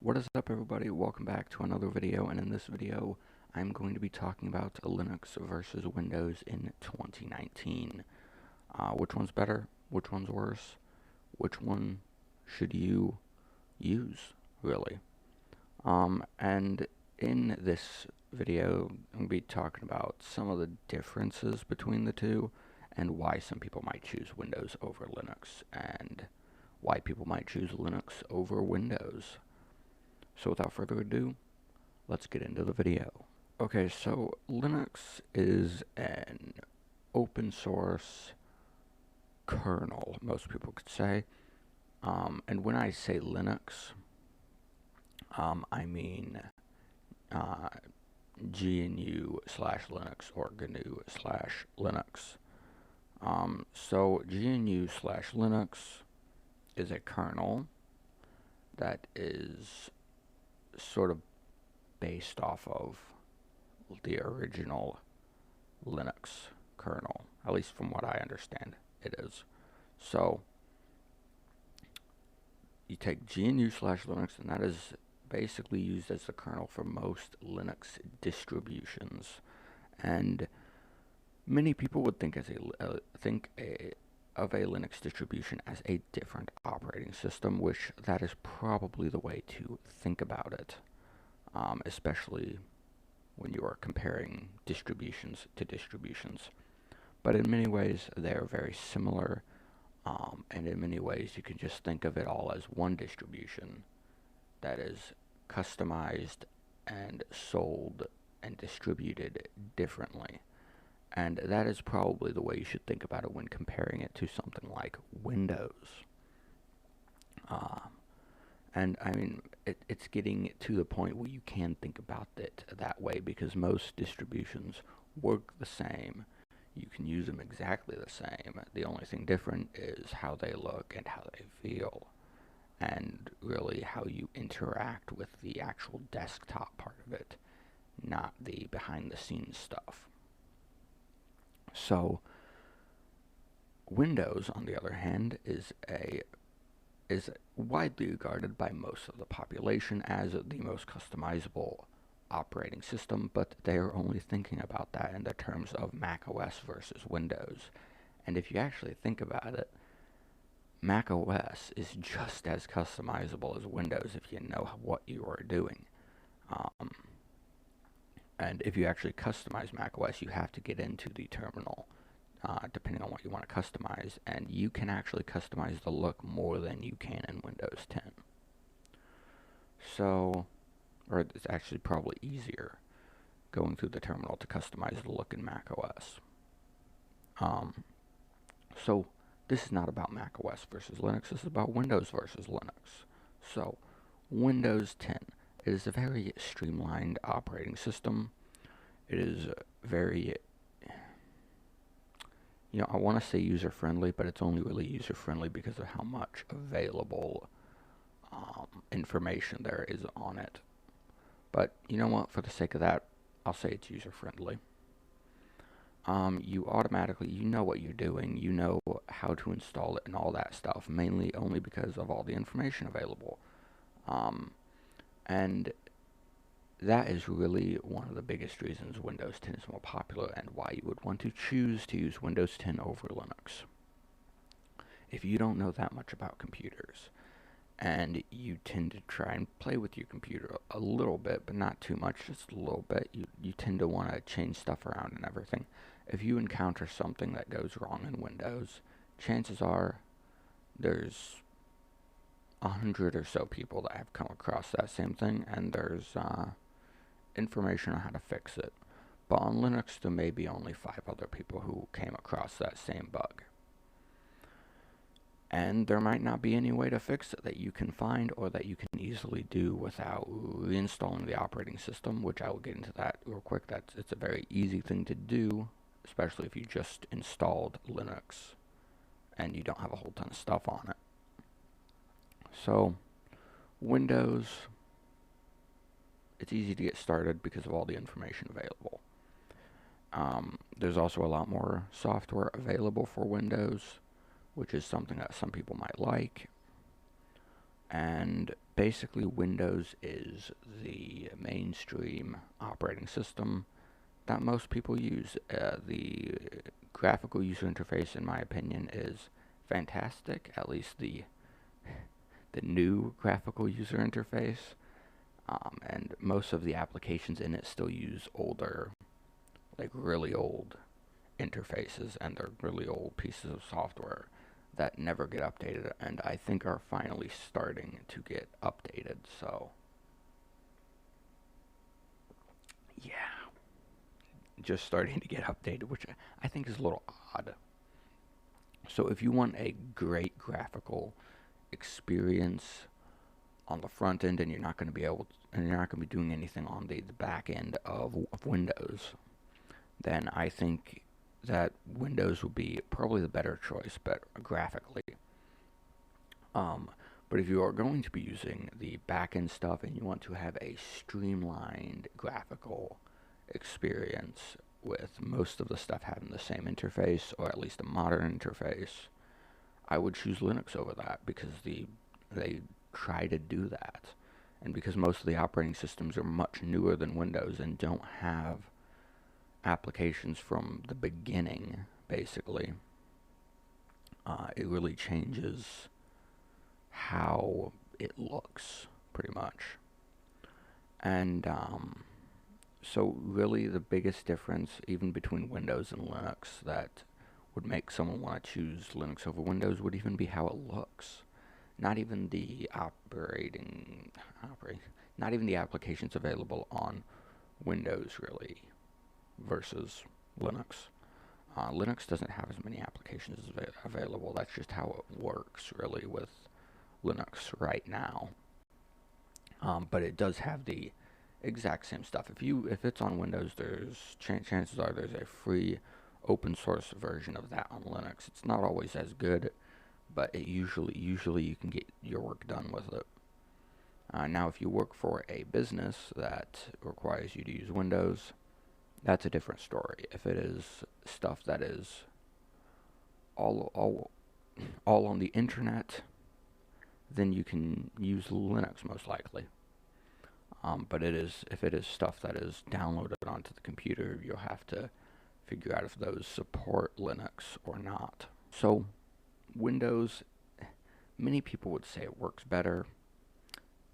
What is up, everybody? Welcome back to another video, and in this video I'm going to be talking about Linux versus Windows in 2019. Which one's better? Which one's worse? Which one should you use, really? And in this video I'm going to be talking about some of the differences between the two and why some people might choose Windows over Linux and why people might choose Linux over Windows. So without further ado, let's get into the video. Okay, so Linux is an open source kernel, most people could say. And when I say Linux, I mean GNU/Linux or GNU/Linux. So GNU/Linux is a kernel that is sort of based off of the original Linux kernel, at least from what I understand it is. So you take GNU/Linux, and that is basically used as the kernel for most Linux distributions, and many people would think of a Linux distribution as a different operating system, which that is probably the way to think about it, especially when you are comparing distributions to distributions. But in many ways, they are very similar, and in many ways, you can just think of it all as one distribution that is customized and sold and distributed differently. And that is probably the way you should think about it when comparing it to something like Windows. And I mean, it's getting to the point where you can think about it that way, because most distributions work the same. You can use them exactly the same. The only thing different is how they look and how they feel, and really how you interact with the actual desktop part of it, not the behind the scenes stuff. So Windows, on the other hand, is widely regarded by most of the population as the most customizable operating system, but they are only thinking about that in the terms of Mac OS versus Windows. And if you actually think about it, Mac OS is just as customizable as Windows if you know what you are doing. And if you actually customize macOS, you have to get into the terminal, depending on what you want to customize, and you can actually customize the look more than you can in Windows 10. So, or it's actually probably easier going through the terminal to customize the look in macOS. So this is not about macOS versus Linux, this is about Windows versus Linux. So, Windows 10. It is a very streamlined operating system. It is very, I want to say user-friendly, but it's only really user-friendly because of how much available information there is on it. But you know what, for the sake of that, I'll say it's user-friendly. You automatically, you know what you're doing, you know how to install it and all that stuff, mainly only because of all the information available. And that is really one of the biggest reasons Windows 10 is more popular and why you would want to choose to use Windows 10 over Linux. If you don't know that much about computers, and you tend to try and play with your computer a little bit, but not too much, just a little bit, you tend to want to change stuff around and everything. If you encounter something that goes wrong in Windows, chances are there's 100 or so people that have come across that same thing, and there's information on how to fix it. But on Linux, there may be only 5 other people who came across that same bug. And there might not be any way to fix it that you can find or that you can easily do without reinstalling the operating system, which I will get into that real quick. It's a very easy thing to do, especially if you just installed Linux and you don't have a whole ton of stuff on it. So, Windows, it's easy to get started because of all the information available. There's also a lot more software available for Windows, which is something that some people might like. And basically, Windows is the mainstream operating system that most people use. The graphical user interface, in my opinion, is fantastic. At least the new graphical user interface. And most of the applications in it still use older, like really old interfaces, and they're really old pieces of software that never get updated, and I think are finally starting to get updated. So yeah, just starting to get updated, which I think is a little odd. So if you want a great graphical experience on the front end, and you're not going to be able to, and you're not going to be doing anything on the back end of Windows, then I think that Windows would be probably the better choice, but graphically. Um, but if you are going to be using the backend stuff and you want to have a streamlined graphical experience with most of the stuff having the same interface, or at least a modern interface, I would choose Linux over that, because they try to do that. And because most of the operating systems are much newer than Windows and don't have applications from the beginning, basically, it really changes how it looks, pretty much. And so really the biggest difference, even between Windows and Linux, that would make someone want to choose Linux over Windows would even be how it looks. Not even the not even the applications available on Windows, really, versus Linux. Linux doesn't have as many applications available. That's just how it works, really, with Linux right now. But it does have the exact same stuff. If it's on Windows, there's chances are there's a free open source version of that on Linux. It's not always as good, but it usually you can get your work done with it. Now, if you work for a business that requires you to use Windows, that's a different story. If it is stuff that is all on the internet, then you can use Linux most likely. But if it is stuff that is downloaded onto the computer, you'll have to figure out if those support Linux or not. So Windows, many people would say it works better.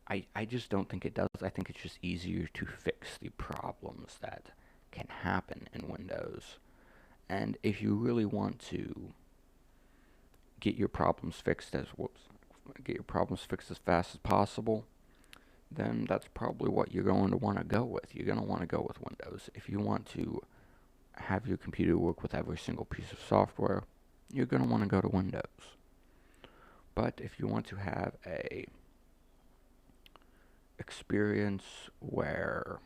I just don't think it does. I think it's just easier to fix the problems that can happen in Windows. And if you really want to get your problems fixed as fast as possible, then that's probably what you're going to want to go with. You're going to want to go with Windows. If you want to have your computer work with every single piece of software, you're going to want to go to Windows. But if you want to have a experience where,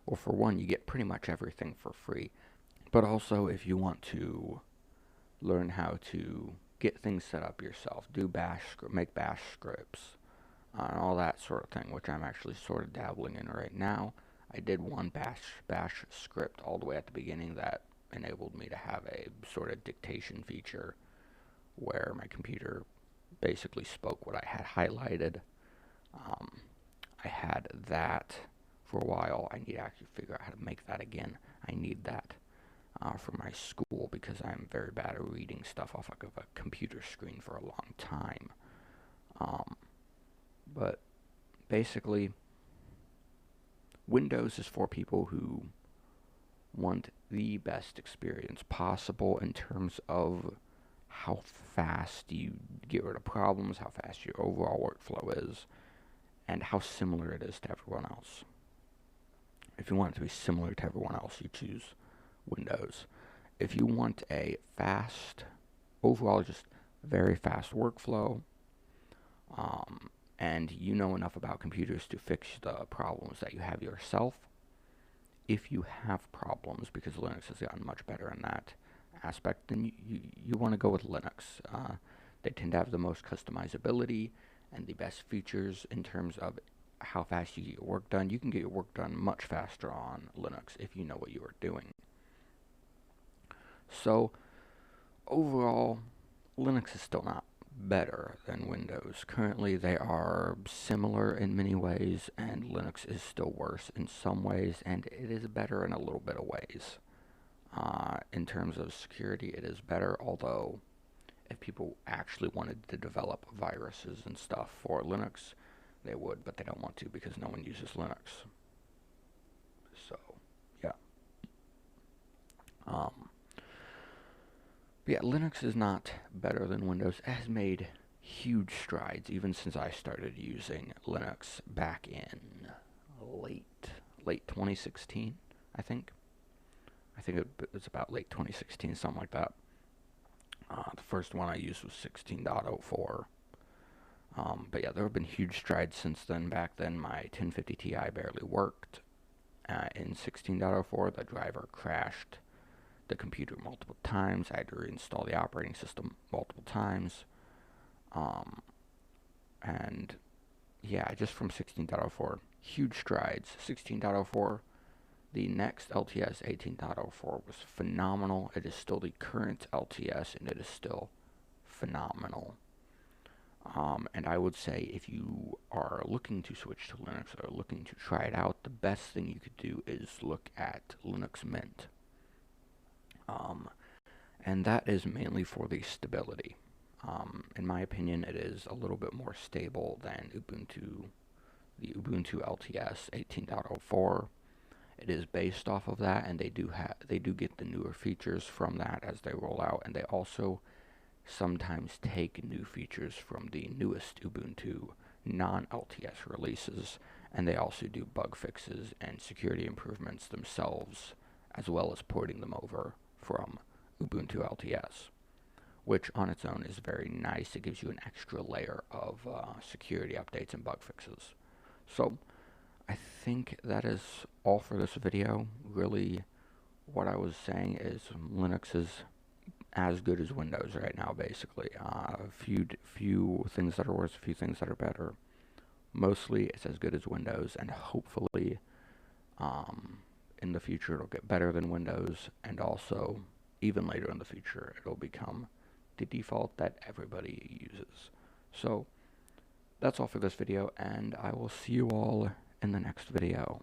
well, for one, you get pretty much everything for free, but also if you want to learn how to get things set up yourself, make bash scripts, and all that sort of thing, which I'm actually sort of dabbling in right now. I did one bash script all the way at the beginning that enabled me to have a sort of dictation feature where my computer basically spoke what I had highlighted. I had that for a while. I need to actually figure out how to make that again. I need that for my school, because I'm very bad at reading stuff off of a computer screen for a long time. But basically, Windows is for people who want the best experience possible in terms of how fast you get rid of problems, how fast your overall workflow is, and how similar it is to everyone else. If you want it to be similar to everyone else, you choose Windows. If you want a fast, overall just very fast workflow, and you know enough about computers to fix the problems that you have yourself, if you have problems, because Linux has gotten much better in that aspect, then you want to go with Linux. They tend to have the most customizability and the best features in terms of how fast you get your work done. You can get your work done much faster on Linux if you know what you are doing. So overall, Linux is still not better than Windows. Currently, they are similar in many ways, and Linux is still worse in some ways, and it is better in a little bit of ways. In terms of security, it is better, although if people actually wanted to develop viruses and stuff for Linux, they would, but they don't want to because no one uses Linux. So, yeah. Um, yeah, Linux is not better than Windows. It has made huge strides even since I started using Linux back in late 2016, I think. I think it was about late 2016, something like that. The first one I used was 16.04. But yeah, there have been huge strides since then. Back then, my 1050 Ti barely worked. In 16.04, the driver crashed the computer multiple times. I had to reinstall the operating system multiple times. And yeah, just from 16.04, huge strides. 16.04, the next LTS 18.04 was phenomenal. It is still the current LTS, and it is still phenomenal. And I would say if you are looking to switch to Linux or looking to try it out, the best thing you could do is look at Linux Mint. And that is mainly for the stability. In my opinion, it is a little bit more stable than Ubuntu, the Ubuntu LTS 18.04. It is based off of that, and they do get the newer features from that as they roll out, and they also sometimes take new features from the newest Ubuntu non-LTS releases, and they also do bug fixes and security improvements themselves, as well as porting them over from Ubuntu LTS, which on its own is very nice. It gives you an extra layer of security updates and bug fixes. So I think that is all for this video. Really, what I was saying is Linux is as good as Windows right now, basically. A few things that are worse, a few things that are better. Mostly, it's as good as Windows, and hopefully, in the future, it'll get better than Windows, and also, even later in the future, it'll become the default that everybody uses. So, that's all for this video, and I will see you all in the next video.